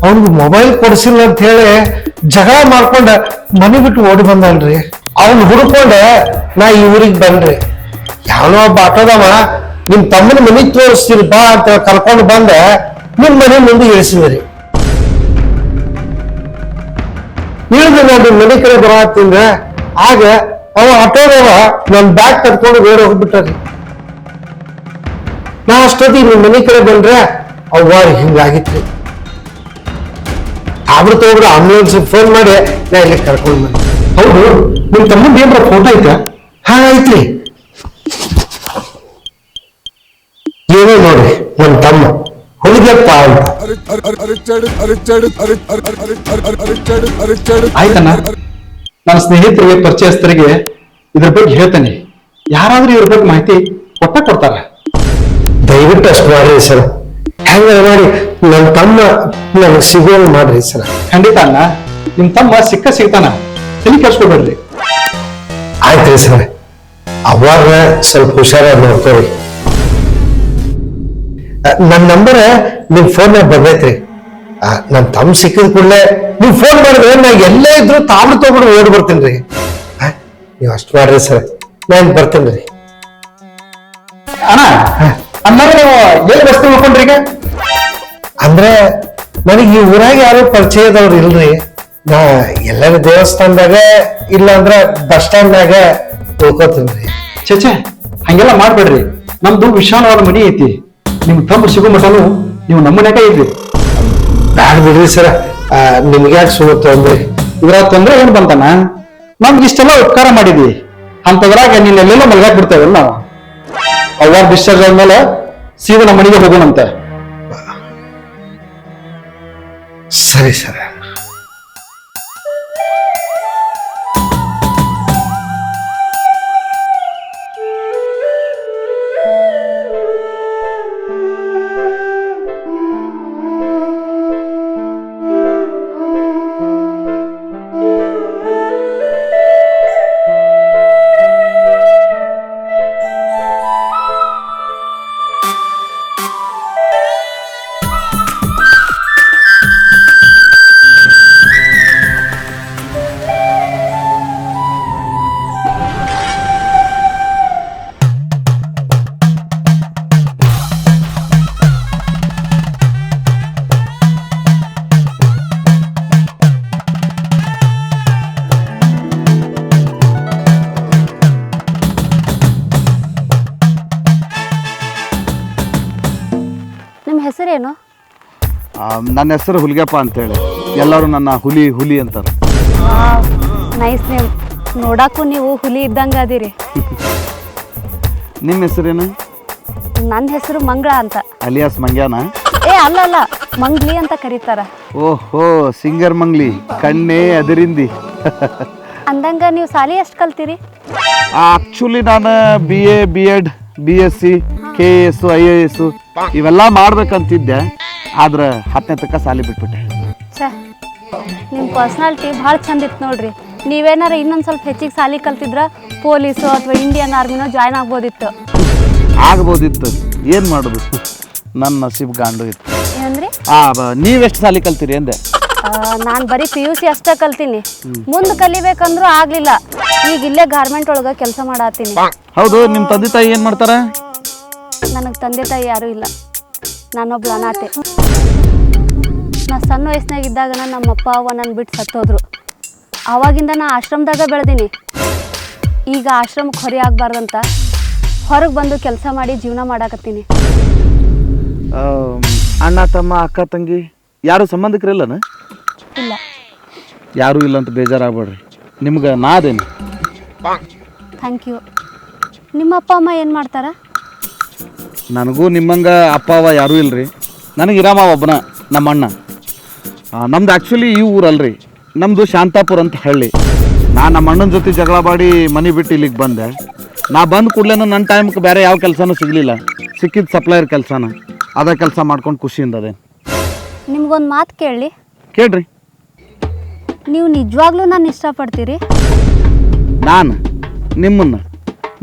ಅವ್ನಿಗೆ ಮೊಬೈಲ್ ಕೊಡ್ಸಿಲ್ಲ ಅಂತ ಹೇಳಿ ಜಗಳ ಮಾಡ್ಕೊಂಡ ಮನೆ ಬಿಟ್ಟು ಓಡಿ ಬಂದನ್ರಿ. ಅವ್ನ ಹುಡ್ಕೊಂಡೆ ನಾ ಈ ಊರಿಗೆ ಬಂದ್ರಿ. ಯಾವನೋ ಒಬ್ಬ ಆಟೋದವ ನಿಮ್ ತಮ್ಮನ ಮನೆಗ್ ತೋರಿಸ್ತೀರಿ ಬಾ ಅಂತ ಕರ್ಕೊಂಡು ಬಂದ ನಿಮ್ ಮನೆ ಮುಂದೆ ಇಳಿಸಿದ್ರಿ. ಇಳಿದು ನಾನು ಮನೆ ಕಡೆ ಬರತ್ತಿಂದ ಆಗ ಅವ ಆಟೋದವ ನನ್ ಬ್ಯಾಗ್ ಕಟ್ಕೊಂಡು ಬೇರೆ ಹೋಗ್ಬಿಟ್ಟಾರಿ. ನಾ ಅಷ್ಟೊತ್ತಿಗೆ ನಿಮ್ ಮನೆ ಕಡೆ ಬಂದ್ರೆ ಅವ್ವಾರ ಹಿಂಗಾಗಿತ್ರಿ. ಆದ್ರೂ ತಗೊಂಡ್ರೆ ಆಂಬುಲೆನ್ಸ್ ಫೋನ್ ಮಾಡಿ ನಾ ಇಲ್ಲಿ ಕರ್ಕೊಂಡ್ ಬಂದೆ. ಹೌದು, ನಿಮ್ ತಮ್ಮಂದ ಏನ್ರ ಫೋಟೋ ಐತಾ? ಹಾ ಐತ್ರಿ. ಏನೋ ನೋಡ್ರಿ ನನ್ ತಮ್ಮ ಹುಲಿಗೆಪ್ಪ ಅಂತ. ಆಯ್ತಣ್ಣ, ನನ್ನ ಸ್ನೇಹಿತರಿಗೆ ಪರಿಚಯಸ್ಥರಿಗೆ ಇದ್ರ ಬಗ್ಗೆ ಹೇಳ್ತೇನೆ. ಯಾರಾದ್ರೂ ಇವ್ರ ಬಗ್ಗೆ ಮಾಹಿತಿ ಕೊಡ್ತಾರ. ದಯವಿಟ್ಟು ಅಷ್ಟು ಮಾಡ್ರಿ ಸರ್. ಹೆಂಗ ಮಾಡಿ ನನ್ ತಮ್ಮ ನನಗೆ ಸಿಗೋಂಗ್ ಮಾಡ್ರಿ ಸರ್. ಖಂಡಿತ ಅಣ್ಣ, ನಿಮ್ ತಮ್ಮ ಸಿಗ್ತಾನ, ತಲೆ ಕೆಡ್ಸ್ಕೊಬೇಡ್ರಿ. ಆಯ್ತ್ರಿ ಸರ್. ಅವಾಗ ಸ್ವಲ್ಪ ಹುಷಾರಾಗಿ ನೋಡ್ಕೋರಿ. ನನ್ ನಂಬರ್ ನಿಮ್ ಫೋನ್ ಬರ್ದೈತ್ರಿ. ನನ್ ತಮ್ಮ ಸಿಕ್ಕಿದ ಕೂಡಲೇ ನೀವ್ ಫೋನ್ ಮಾಡಿದ್ರೆ ನಾ ಎಲ್ಲೇ ಇದ್ರು ತಾಮ್ರ ತಗೊಂಡು ಓಡ್ ಬರ್ತೀನಿ. ನೀವ್ ಅಷ್ಟು ಮಾಡ್ರಿ ಸರ್, ನಾನ್ ಬರ್ತೇನ್ರಿ. ಅಣ್ಣ ಅಂದ್ರೆ ನೀವು ಎಲ್ಲಿ ಬಸ್ ನೋಡ್ಕೊಂಡ್ರಿ ಈಗ? ಅಂದ್ರೆ ನನಗೆ ಈ ಊರಾಗ ಯಾರು ಪರಿಚಯದವ್ರು ಇಲ್ರಿ. ನಾ ಎಲ್ಲರ ದೇವಸ್ಥಾನದಾಗ ಇಲ್ಲ ಅಂದ್ರ ಬಸ್ ಸ್ಟ್ಯಾಂಡ್ನಾಗ ಉಳ್ಕೋತೀನ್ರಿ. ಚೇಚೆ, ಹಂಗೆಲ್ಲ ಮಾಡ್ಬೇಡ್ರಿ. ನಮ್ದು ವಿಶಾಲವಾದ ಮನಿ ಐತಿ. ನಿಮ್ ತಮ್ಮ ಸಿಗೋ ಮಟನು ನೀವು ನಮ್ಮನ್ಯಾಗ ಇದ್ರಿ. ಬ್ಯಾಡ ಬಿಡ್ರಿ ಸರ, ನಿಮ್ಗೆ ಯಾಕೆ ಸುಮ್ಮ ತೊಂದ್ರಿ? ಇದ್ರ ತೊಂದ್ರೆ ಏನ್ ಬಂತಾನ? ನಮ್ಗೆ ಇಷ್ಟೆಲ್ಲ ಉಪಕಾರ ಮಾಡಿದ್ವಿ, ಅಂತದ್ರಾಗ ನೀನೆಲ್ಲೆಲ್ಲ ಮಲ್ಗಾಕ್ ಬಿಡ್ತೇವಲ್ಲ ನಾವು. ಅವ್ರ ಡಿಸ್ಚಾರ್ಜ್ ಆದ್ಮೇಲೆ ಸೀದಾ ನಮ್ಮ ಮನೆಗೆ ಹೋಗೋಣಂತೆ. ಸರಿ ಸರ್. ಹೆಸರೇನು? ನನ್ನ ಹೆಸರು ಹುಲಿಗೆಪ್ಪ ಅಂತೇಳಿ, ಎಲ್ಲರೂ ನನ್ನ ಹುಲಿ ಹುಲಿ ಅಂತಾರೆ. Nice name. ನೋಡಕ್ಕೂ ನೀವು ಹುಲಿ ಇದ್ದಂಗೆ ಅದಿರಿ. ನಿಮ್ಮ ಹೆಸರೇನು? ನನ್ನ ಹೆಸರು ಮಂಗಳ ಅಂತ. ಅಲಿಯಾಸ್ ಮಂಗ್ಯಾನ? ಅಲ್ಲ, ಮಂಗ್ಲಿ ಅಂತ ಕರೀತಾರ. ಓಹೋ, ಸಿಂಗರ್ ಮಂಗ್ಲಿ, ಕಣ್ಣೇ ಅದರಿಂದಿ. ಅಂದಂಗ ನೀವು ಸಾಲಿ ಎಷ್ಟು ಕಲ್ತೀರಿ? ಆಕ್ಚುಲಿ ನಾನು BA B.Ed BSc KAS IAS ಇವೆಲ್ಲ ಮಾಡ್ಬೇಕಂತಿದ್ದೆ, ಆದ್ರೆ 10ನೇ ತನಕ ಸಾಲಿ ಬಿಟ್ಬಿಟ್ಟೆ. ನಿಮ್ಮ ಪರ್ಸನಾಲಿಟಿ ಭಾಳ ಚಂದ ಇತ್ತು ನೋಡ್ರಿ. ನೀವೇನಾರ ಇನ್ನೊಂದು ಸ್ವಲ್ಪ ಹೆಚ್ಚಿಗೆ ಸಾಲಿ ಕಲ್ತಿದ್ರ ಪೊಲೀಸು ಅಥವಾ ಇಂಡಿಯನ್ ಆರ್ಮಿನೋ ಜಾಯ್ನ್ ಆಗ್ಬೋದಿತ್ತು. ಏನು ಮಾಡೋದು, ನನ್ನ ನಸೀಬ್ ಗಾಂಡು ಇತ್ತು. ಏನಂದ್ರಿ? ನೀವೆಷ್ಟು ಸಾಲಿ ಕಲ್ತೀರಿ ಅಂದೆ? ನಾನು ಬರೀ PUC ಅಷ್ಟೇ ಕಲ್ತೀನಿ. ಮುಂದೆ ಕಲಿಬೇಕಂದ್ರೂ ಆಗ್ಲಿಲ್ಲ. ಈಗ ಇಲ್ಲೇ ಗಾರ್ಮೆಂಟ್ ಒಳಗೆ ಕೆಲಸ ಮಾಡತ್ತೀನಿ. ಹೌದು, ನಿಮ್ಮ ತಂದೆ ತಾಯಿ ಏನು ಮಾಡ್ತಾರ? ನನಗೆ ತಂದೆ ತಾಯಿ ಯಾರೂ ಇಲ್ಲ. ನಾನೊಬ್ಳು ಅನಾಥೆ. ನಾ ಸಣ್ಣ ವಯಸ್ಸಿನಾಗಿದ್ದಾಗ ನಮ್ಮ ಅಪ್ಪ ಅವ್ವ ನನ್ನ ಬಿಟ್ಟು ಸತ್ತೋದ್ರು. ಆವಾಗಿಂದ ನಾ ಆಶ್ರಮದಾಗ ಬೆಳೆದೀನಿ. ಈಗ ಆಶ್ರಮಕ್ಕೆ ಹೊರೆ ಆಗಬಾರ್ದಂತ ಹೊರಗೆ ಬಂದು ಕೆಲಸ ಮಾಡಿ ಜೀವನ ಮಾಡಾಕತ್ತೀನಿ. ಅಣ್ಣ ತಮ್ಮ ಅಕ್ಕ ತಂಗಿ ಯಾರು ಸಂಬಂಧಿಕರಿಲ್ಲನ? ಇಲ್ಲ. ಯಾರೂ ಇಲ್ಲ ಅಂತ ಬೇಜಾರಾಗ್ಬೇಡ್ರಿ, ನಿಮ್ಗೆ ನಾದೇನು. Thank you. ನಿಮ್ಮ ಅಪ್ಪ ಅಮ್ಮ ಏನು ಮಾಡ್ತಾರ? ನನಗೂ ನಿಮ್ಮಂಗ ಅಪ್ಪ ಅವ ಯಾರೂ ಇಲ್ರಿ. ನನಗೆ ಇರಾಮ ಒಬ್ಬನ, ನಮ್ಮ ಅಣ್ಣ. ನಮ್ದು ಆ್ಯಕ್ಚುಲಿ ಈ ಊರಲ್ರಿ, ನಮ್ಮದು ಶಾಂತಾಪುರ ಅಂತ ಹಳ್ಳಿ. ನಾನು ನಮ್ಮ ಅಣ್ಣನ ಜೊತೆ ಜಗಳ ಮಾಡಿ ಮನೆ ಬಿಟ್ಟು ಇಲ್ಲಿಗೆ ಬಂದೆ. ನಾ ಬಂದ ಕೂಡಲೇ ನನ್ನ ಟೈಮ್ಗೆ ಬೇರೆ ಯಾವ ಕೆಲಸನೂ ಸಿಗಲಿಲ್ಲ. ಸಿಕ್ಕಿದ ಸಪ್ಲೈಯರ್ ಕೆಲಸನ, ಅದೇ ಕೆಲಸ ಮಾಡ್ಕೊಂಡು ಖುಷಿಯಿಂದ ಅದೇ. ನಿಮ್ಗೊಂದು ಮಾತು ಕೇಳಿ? ಕೇಳ್ರಿ. ನೀವು ನಿಜವಾಗ್ಲೂ ನಾನು ಇಷ್ಟಪಡ್ತೀರಿ? ನಾನು ನಿಮ್ಮನ್ನು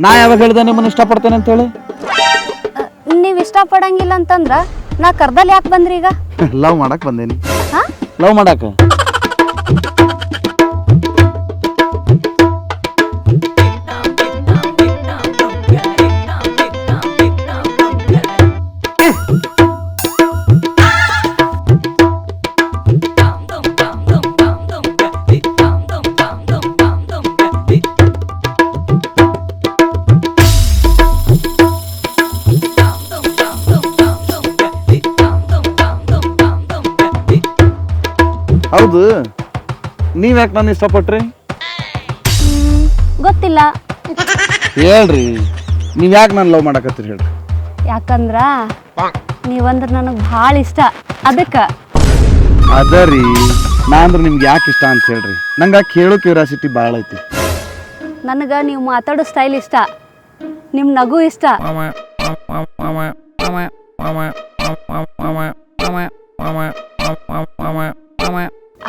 ನಾ ಯಾವಾಗ ಹೇಳ್ದೆ ನಿಮ್ಮನ್ನು ಇಷ್ಟಪಡ್ತೇನೆ ಅಂತೇಳಿ? ನೀವು ಇಷ್ಟಪಡಂಗಿಲ್ಲ ಅಂತಂದ್ರೆ ನಾ ಕರ್ದಲ್ಲಿ ಯಾಕೆ ಬಂದ್ರಿ ಈಗ? ಲವ್ ಮಾಡಕ್ಕೆ ಬಂದೇನಿ. ಹಾಂ, ಲವ್ ಮಾಡಕ್ಕೆ. ಹೌದು, ನೀವ್ಯಾಕೆ ನಾನು ಇಷ್ಟಪಟ್ರಿ? ಗೊತ್ತಿಲ್ಲ. ಹೇಳ್ರಿ, ನೀವ್ಯಾಕೆ ನಾನು ಲವ್ ಮಾಡಕತ್ತೀರಿ ಹೇಳ್ರಿ? ಯಾಕಂದ್ರ ನೀವಂದ್ರೆ ನನಗೆ ಭಾಳ ಇಷ್ಟ, ಅದಕ್ಕೆ. ಅದರಿ, ನಾ ಅಂದ್ರೆ ನಿಮ್ಗೆ ಯಾಕೆ ಇಷ್ಟ ಅಂತ ಹೇಳ್ರಿ. ನಂಗೆ ಕೇಳೋ ಕ್ಯೂರಿಯಾಸಿಟಿ ಭಾಳ ಐತಿ. ನನಗೆ ನೀವು ಮಾತಾಡೋ ಸ್ಟೈಲ್ ಇಷ್ಟ, ನಿಮ್ಮ ನಗು ಇಷ್ಟ.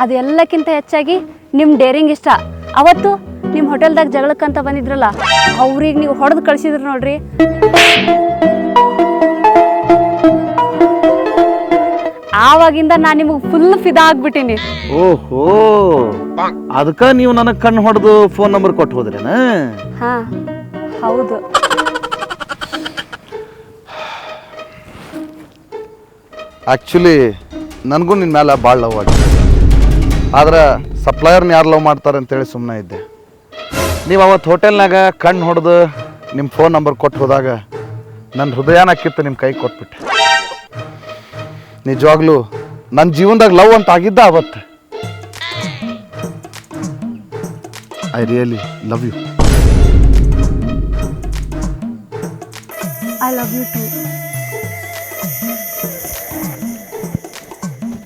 ಅದೆಲ್ಲಕ್ಕಿಂತ ಹೆಚ್ಚಾಗಿ ನಿಮ್ಮ ಡೇರಿಂಗ್ ಇಷ್ಟ. ಅವತ್ತು ನಿಮ್ಮ ಹೋಟೆಲ್ದಾಗ ಜಗಳಕ್ಕಂತ ಬಂದಿದ್ರಲ್ಲ, ಅವ್ರಿಗೆ ನೀವು ಹೊಡೆದು ಕಳಿಸಿದ್ರು ನೋಡ್ರಿ. ಆವಾಗಿಂದ ನಾನು ನಿಮಗೆ ಫುಲ್ ಫಿದಾ ಆಗ್ಬಿಟ್ಟಿನಿ. ಓಹೋ, ಅದಕ್ಕ ನೀವು ನನಗೆ ಕಣ್ಣು ಹೊಡೆದು ಫೋನ್ ನಂಬರ್ ಕೊಟ್ಟು ಹೋದ್ರೇನ? ಹಾ, ಹೌದು. ಆ್ಯಕ್ಚುಲಿ ನನಗೂ ನಿನ್ನ ಮೇಲೆ ಭಾಳ ಲವ್ ಆಗಿದೆ. ಆದ್ರೆ ಸಪ್ಲೈಯರ್ನ ಯಾರು ಲವ್ ಮಾಡ್ತಾರೆ ಅಂತೇಳಿ ಸುಮ್ಮನೆ ಇದ್ದೆ. ನೀವು ಅವತ್ತು ಹೋಟೆಲ್ನಾಗ ಕಣ್ಣು ಹೊಡೆದು ನಿಮ್ಮ ಫೋನ್ ನಂಬರ್ ಕೊಟ್ಟು ಹೋದಾಗ ನನ್ನ ಹೃದಯನ ಕಿತ್ತು ನಿಮ್ಮ ಕೈ ಕೊಟ್ಬಿಟ್ಟೆ. ನಿಜವಾಗ್ಲೂ ನನ್ನ ಜೀವನದಾಗ ಲವ್ ಅಂತ ಆಗಿದ್ದ ಅವತ್ತು. I really love you. I love you too.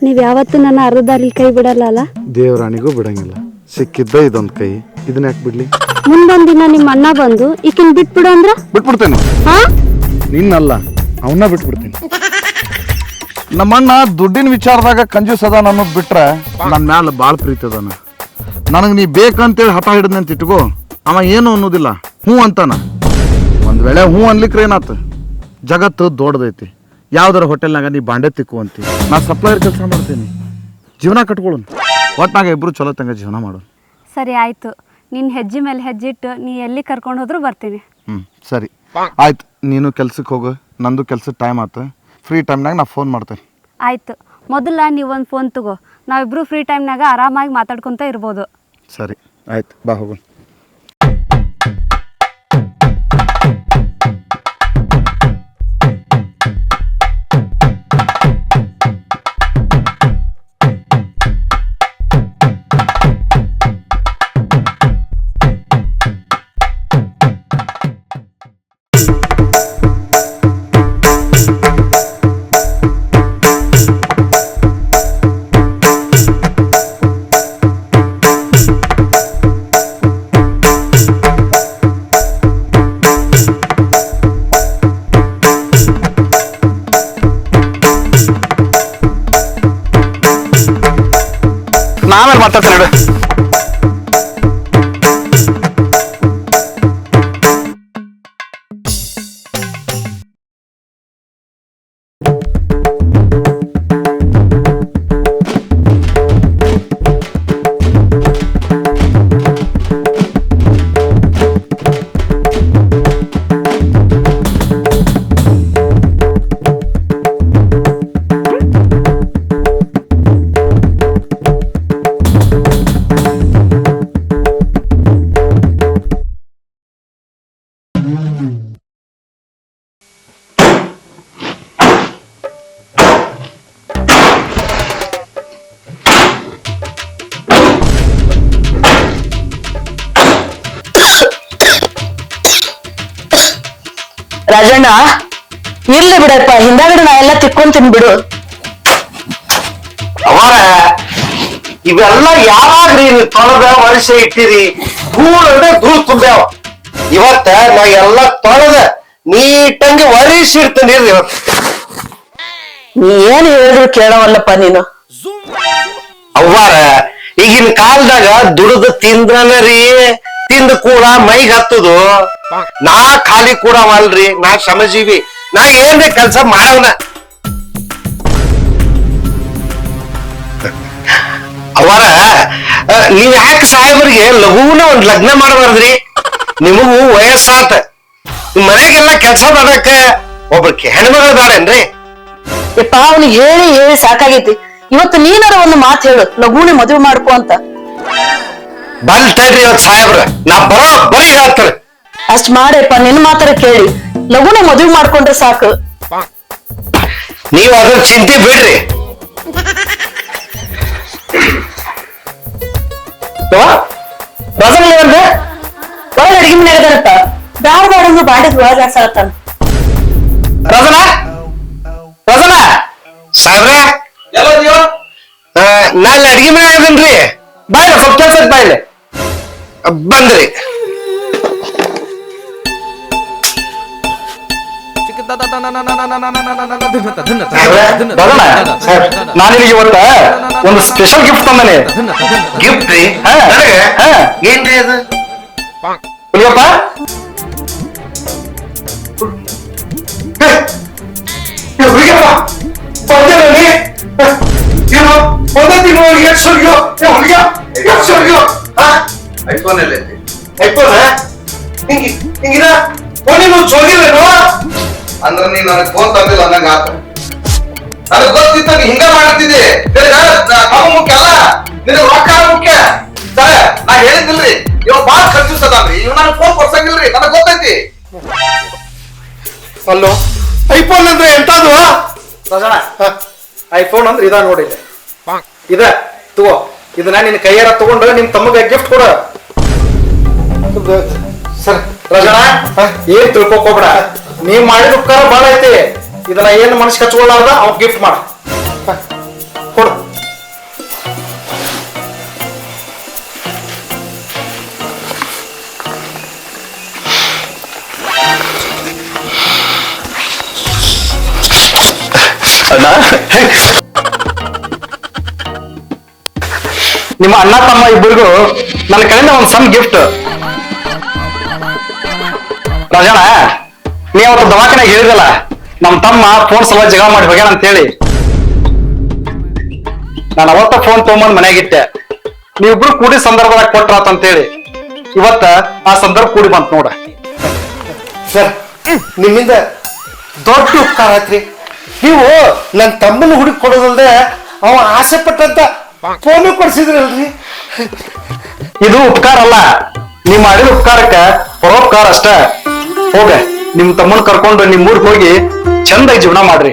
ನೀವು ಯಾವತ್ತೂ ನನ್ನ ಅರ್ಧ ದಾರಿಲಿ ಕೈ ಬಿಡಲ್ಲ ಅಲ್ಲ? ದೇವರಾಣಿಗೂ ಬಿಡಂಗಿಲ್ಲ. ಸಿಕ್ಕಿದ್ದ ಇದೊಂದು ಕೈ, ಇದನ್ನ ಯಾಕೆ ಬಿಡ್ಲಿ? ಮುಂದೊಂದು ದಿನ ನಿಮ್ಮ ಅಣ್ಣ ಬಂದು ಈಕಿನ ಬಿಟ್ಬಿಡು ಅಂದ್ರ ಬಿಟ್ಬಿಡ್ತೇನೆ. ಹಾ, ನಿನ್ನಲ್ಲ, ಅವನ್ನ ಬಿಟ್ಬಿಡ್ತೀನಿ. ನಮ್ಮಣ್ಣ ದುಡ್ಡಿನ ವಿಚಾರದಾಗ ಕಂಜೂಸ್ ಅದಾನ ಅನ್ನೋದು ಬಿಟ್ರೆ ನನ್ನ ಮ್ಯಾಲ ಭಾಳ ಪ್ರೀತಿ ಅದಾನ. ನನಗೆ ನೀ ಬೇಕಂತೇಳಿ ಹಠ ಹಿಡಿದ್ನೆ ಅಂತ ಇಟ್ಕೋ, ಅವ ಏನು ಅನ್ನೋದಿಲ್ಲ, ಹ್ಞೂ ಅಂತಾನ. ಒಂದು ವೇಳೆ ಹ್ಞೂ ಅನ್ಲಿಕ್ರೆ ಏನಾತ? ಜಗತ್ತು ದೊಡ್ಡದೈತಿ. ಯಾವ್ದಾರ ಹೋಟೆಲ್ನಾಗ ನೀ ಬಾಂಡೆ ತಿಕ್ಕುವಂತಿ, ನಾ ಸಪ್ಲೈಯರ್ ಕೆಲಸ ಮಾಡ್ತೀನಿ, ಜೀವನ ಕಟ್ಕೊಳ್ಳೋಣ. ಒಟ್ನಾಗ ಇಬ್ರು ಚಲೋ ತಂಗ ಜೀವನ ಮಾಡೋಣ. ಸರಿ ಆಯ್ತು. ನಿನ್ನ ಹೆಜ್ಜೆ ಮೇಲೆ ಹೆಜ್ಜೆ ಇಟ್ಟು ನೀ ಎಲ್ಲಿ ಕರ್ಕೊಂಡು ಹೋದ್ರು ಬರ್ತೀನಿ. ಸರಿ ಆಯ್ತು. ನೀನು ಕೆಲ್ಸಕ್ಕೆ ಹೋಗು, ನಂದು ಕೆಲ್ಸದ ಟೈಮ್ ಆಯ್ತು. ಫ್ರೀ ಟೈಮ್ನಾಗ ನಾ ಫೋನ್ ಮಾಡ್ತೇನೆ. ಆಯ್ತು. ಮೊದಲ ನೀವೊಂದು ಫೋನ್ ತಗೋ, ನಾವಿಬ್ರು ಫ್ರೀ ಟೈಮ್ನಾಗ ಆರಾಮಾಗಿ ಮಾತಾಡ್ಕೊತ ಇರ್ಬೋದು. ಸರಿ ಆಯ್ತು, ಬಾ ಹೋಗೋಣ. ಆಮೇಲೆ ಮಾತಾಡ್ತಾರೆ. ರಾಜಣ್ಣ, ಇರ್ಲಿ ಬಿಡಪ್ಪ, ಹಿಂದಾಗಡೆ ನಾ ಎಲ್ಲ ತಿಕ್ಕೊಂತೀನಿ ಬಿಡು. ಅವರ ಇವೆಲ್ಲ ಯಾವಾಗ್ರಿ ತೊಳೆದ ವರ್ಷ ಇಟ್ಟಿರಿ? ಧೂಳಂದ್ರೆ ಧೂಳ್ ತುಂಬ್ಯಾವ. ಇವತ್ತ ನಾ ಎಲ್ಲ ತೊಳೆದ ನೀಟಂಗೆ ಒರಿಸಿಡ್ತೀನಿ ಇವತ್ತು. ನೀ ಏನ್ ಹೇಳಿದ್ರು ಕೇಳವಲ್ಲಪ್ಪ ನೀನು. ಅವ್ವಾರ ಈಗಿನ ಕಾಲದಾಗ ದುಡಿದು ತಿಂದ್ರನರಿ, ತಿಂದ ಕೂಡ ಮೈಗೆ ಹತ್ತದು. ನಾ ಖಾಲಿ ಕೂಡವಲ್ರಿ, ನಾ ಶ್ರಮಜೀವಿ, ನಾ ಏನ್ರಿ ಕೆಲ್ಸ ಮಾಡವನ. ಅವರ ನೀವ್ ಯಾಕೆ ಸಾಹೇಬರಿಗೆ ಲಘುನ ಒಂದ್ ಲಗ್ನ ಮಾಡಬಾರ್ದ್ರಿ? ನಿಮಗೂ ವಯಸ್ಸಾತ, ನಿಮ್ ಮನೆಗೆಲ್ಲ ಕೆಲ್ಸ ಮಾಡಕ ಒಬ್ಬಕ್ಕೆ ಹೆಣ್ಮಗಳು ಬೇಡೇನ್ರಿ? ಯಪ್ಪ, ಅವ್ನಿಗೆ ಹೇಳಿ ಹೇಳಿ ಸಾಕಾಗೈತಿ. ಇವತ್ತು ನೀನಾರ ಒಂದು ಮಾತು ಹೇಳು, ಲಘುನೆ ಮದುವೆ ಮಾಡ್ಕೊ ಅಂತ. ಬಲ್ ತಡ್ರಿ ಇವತ್ ಸಾಹೇಬ್ರ, ನಾ ಬರೀ ಹೇಳ್ತಾರೆ. ಅಷ್ಟ್ ಮಾಡಪ್ಪ, ನಿನ್ನ ಮಾತಾರ ಕೇಳಿ ಲಘುನೆ ಮದುವೆ ಮಾಡ್ಕೊಂಡ್ರೆ ಸಾಕು. ನೀವ್ ಅದ್ರ ಚಿಂತೆ ಬಿಡ್ರಿ. ಹೇಳಿದರತ್ತ ಬ್ಯಾಡ ಬ್ಯಾಡಂದು ಬಾಡಿಗೆ ಒಳಗ ಹಾಕ್ಸಲತ್ತಾನ. ರಜನಾ ರಜನಾ ಸಾಬ್ರ ಎಲ್ಲ ನೀವು ನಾಳೆ ಅಡಿಗೆ ಮನೆ ಆಗದನ್ರಿ. ಬಾಯ್ಲೆ ಸ್ವಲ್ಪ ಕೆಲ್ಸ ಬಾಯ್ಲೆ ಬಂದ್ರಿ ನಾನು ನಿನಗೆ ಇವತ್ತ ಒಂದು ಸ್ಪೆಷಲ್ ಗಿಫ್ಟ್ ತಂದಾನೆ. ಗಿಫ್ಟ್ ರೀ ಹಾ. ನನಗೆ ಹಾ. ಏನ್ರಿ ಅದು? ಹುಲಿಯಪ್ಪ ಹುಡುಗಪ್ಪ ಬಂದೇನಿ ಏನು ಒಂದೇ ತಿಂಗಳು ಎಷ್ಟು ಸುರ್ಗ್ಯೋ ಹುಡುಗ ಎಷ್ಟು ಸುರ್ಗ್ಯೋ ಐಫೋನ್ ಎಲ್ಲ ಐಫೋನ್ ಹಿಂಗಿ ಹಿಂಗಿನ ನೀನು ಜೋಗಿಲ್ಲೇನು? ಅಂದ್ರ ನೀನ್ ನನಗ್ ಫೋನ್ ತಂದಿಲ್ಲ ಅನ್ನಂಗ ಆತ. ನನಗ್ ಗೊತ್ತಿತ್ತ ನೀ ಹಿಂಗ ಮಾಡ್ತಿದ್ದಿ. ತಮ್ಮ ಮುಖ್ಯ ಅಲ್ಲ, ನಿನಗ್ ರೊಕ್ಕ ಮುಖ್ಯ. ಸರ್ ನಾ ಹೇಳಿದ್ದಿಲ್ರಿ, ಇವ್ ಬಾಳ ಕನ್ಫ್ಯೂಸ್ ಅದಾನ್ರಿ, ಇವ್ ನನಗ್ ಫೋನ್ ಕೊಡ್ಸಂಗಿಲ್ರಿ, ನನಗ್ ಗೊತ್ತೈತಿ. ಅಲ್ಲೋ ಐಫೋನ್ ಅಂದ್ರೆ ಎಂತದು? ರಜನ ಐಫೋನ್ ಅಂದ್ರೆ ಇದ ನೋಡಿ ಇದ ತಗೋ. ಇದನ್ನ ನಿನ್ ಕೈಯಾರ ತಗೊಂಡು ನಿಮ್ ತಮ್ಮಗ ಗಿಫ್ಟ್ ಕೊಡ. ಸರ್ ರಜನ ಏನ್ ತಿಳ್ಕೊಬೇಡ, ನೀವ್ ಮಾಡಿದ ಉಪಕಾರ ಬಾಳ ಐತಿ. ಇದನ್ನ ಏನ್ ಮನಸ್ಸು ಕಚ್ಕೊಳ್ಳಾರ್ದ ಅವ್ನ ಗಿಫ್ಟ್ ಮಾಡ ಕೊಡು. ನಿಮ್ಮ ಅಣ್ಣ ತಮ್ಮ ಇಬ್ಬರಿಗೂ ನನ್ನ ಕಡೆಯಿಂದ ಒಂದು ಸಣ್ಣ ಗಿಫ್ಟ್. ರಾಜಣ್ಣ ನೀ ಅವತ್ತು ದವಾಖಾನೆಗೆ ಹೇಳಿದಲ್ಲ ನಮ್ಮ ತಮ್ಮ ಫೋನ್ ಸಲುವಾಗಿ ಜಗಳ ಮಾಡಿ ಹೋಗ್ಯಾನ ಅಂತ ಹೇಳಿ, ನಾನು ಅವತ್ತ ಫೋನ್ ತಗೊಂಬಂದ್ ಮನೆಯಾಗಿಟ್ಟೆ. ನೀವಿಬ್ರು ಕೂಡಿ ಸಂದರ್ಭದಾಗ ಕೊಟ್ರಾತ ಅಂತೇಳಿ ಇವತ್ತ ಆ ಸಂದರ್ಭ ಕೂಡಿ ಬಂತ ನೋಡ. ಸರ್ ನಿಮ್ಮಿಂದ ದೊಡ್ಡ ಉಪಕಾರ ಆಯ್ತ್ರಿ. ನೀವು ನನ್ನ ತಮ್ಮನ ಹುಡುಕಿ ಕೊಡೋದಲ್ದೆ ಅವ ಆಸೆ ಪಟ್ಟಂತ ಫೋನು ಕೊಡ್ಸಿದ್ರಲ್ರಿ. ಇದು ಉಪಕಾರ ಅಲ್ಲ, ನೀವ್ ಮಾಡಿದ ಉಪಕಾರಕ್ಕ ಪರೋಪಕಾರ ಅಷ್ಟ. ಹೋಗ ನಿಮ್ ತಮ್ಮನ್ ಕರ್ಕೊಂಡು ನಿಮ್ ಊರಿಗೆ ಹೋಗಿ ಚಂದಾಗಿ ಜೀವನ ಮಾಡ್ರಿ.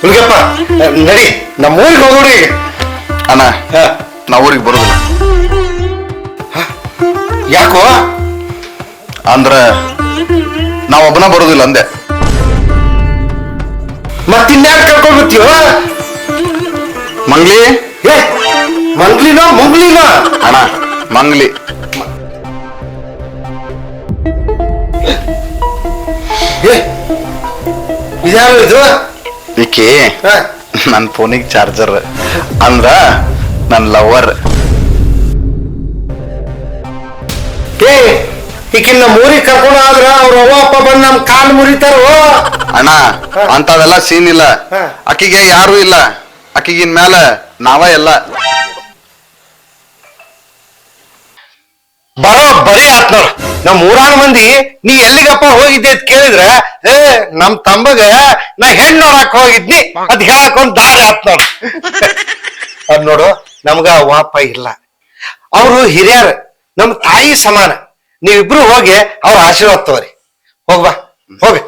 ಹುಡುಗಪ್ಪ ನಡಿ ನಮ್ಮ ಊರಿಗೆ ಹೋಗೋಡಿ. ಅಣ್ಣ ನಾ ಊರಿಗೆ ಬರೋದಿಲ್ಲ. ಯಾಕೋ? ಅಂದ್ರ ನಾವೊಬ್ಬನ ಬರೋದಿಲ್ಲ ಅಂದೆ. ಮತ್ತಿನ್ಯಾಕೆ ಕರ್ಕೊಂಡ್ಬಿಡ್ತೀವ? ಮಂಗ್ಲಿ ಏ ಮಂಗ್ಲಿನೋ ಮುಂಗ್ಲಿನೋ? ಅಣ್ಣ ಮಂಗ್ಲಿ. ಏ ಇದ್ಯಾವ ಇದು? ಈಕಿ ಹಾ. ನನ್ ಫೋನಿಗೆ ಚಾರ್ಜರ್ ಅಂದ್ರ ನನ್ ಲವರ್. ಏ ಈಕಿನ ನಮ್ಮ ಊರಿಗೆ ಕರ್ಕೊಂಡು ಆದ್ರ ಅವ್ರ ಅವ್ವ ಅಪ್ಪ ಬಂದ್ ನಮ್ ಕಾಲ್ ಮುರಿತಾರೋ? ಅಣ್ಣ ಅಂತವೆಲ್ಲ ಸೀನ್ ಇಲ್ಲ. ಹಾ. ಆಕಿಗೆ ಯಾರು ಇಲ್ಲ, ಆಕಿಗಿನ್ ಮ್ಯಾಲ ನಾವ ಎಲ್ಲ. ಬರೋ ಬರೀ ಆತ್ ನೋಡ್. ನಮ್ ಊರಾಗ ಮಂದಿ ನೀ ಎಲ್ಲಿಗಪ್ಪ ಹೋಗಿದ್ದೆ ಅಂತ ಕೇಳಿದ್ರ ಏ ನಮ್ ತಮ್ಮಗ ನಾ ಹೆಣ್ ನೋಡಕ್ ಹೋಗಿದ್ನಿ ಅದ್ ಹೇಳಕ್ ಒಂದ್ ದಾರಿ ಆತ್ ನೋಡ್. ಅದ್ ನೋಡು ನಮ್ಗ ವಾಪ ಇಲ್ಲ, ಅವ್ರು ಹಿರಿಯರ ನಮ್ ತಾಯಿ ಸಮಾನ. ನೀವಿಬ್ರು ಹೋಗಿ ಅವ್ರ ಆಶೀರ್ವಾದ ತಗೋರಿ. ಹೋಗ್ಬಾ ಹೋಗಿ.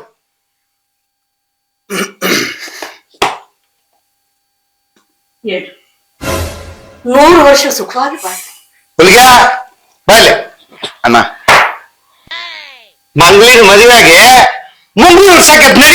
ಹೇಳು 100 ವರ್ಷ ಸುಖವಾಗಿ ಬಾಳ. ಹುಲ್ಗ್ಯಾ ಬಾಯ್ಲೆ. ಅಣ್ಣ ಮಂಗ್ಲಿನ ಮದುವೆಗೆ ಮುಂದೆ ನಡಿ.